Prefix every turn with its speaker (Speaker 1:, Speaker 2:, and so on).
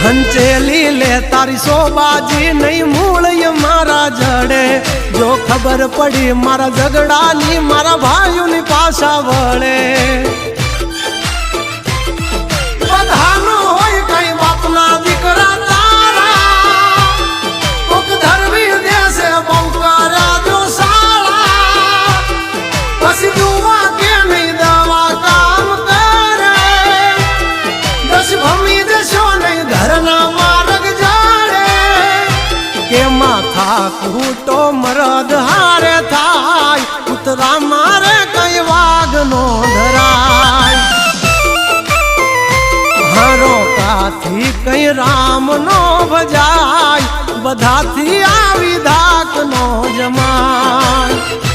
Speaker 1: હંચેલી લે તારી સોબાજી નહીં મૂળ મારા જડે જો ખબર પડી મારા ઝઘડાની મારા ભાઈઓની પાછા વળે બધાનો હોય કઈ બાપના દીકરા તારા કોક ધરવી દેશે બહુ કર્યા જો સાળા પછી દુવા કે નહીં દવા કામ કરે દસ ભમી દેશો નહીં ઘરના માર્ગ જાડે કે માથા કૂટો મરદ હારે થાય ઉતરા મારે કઈ વાગ નો ધરાય હારો કાથી કઈ રામ નો ભજાય બધાથી આવી ધાક નો જમાય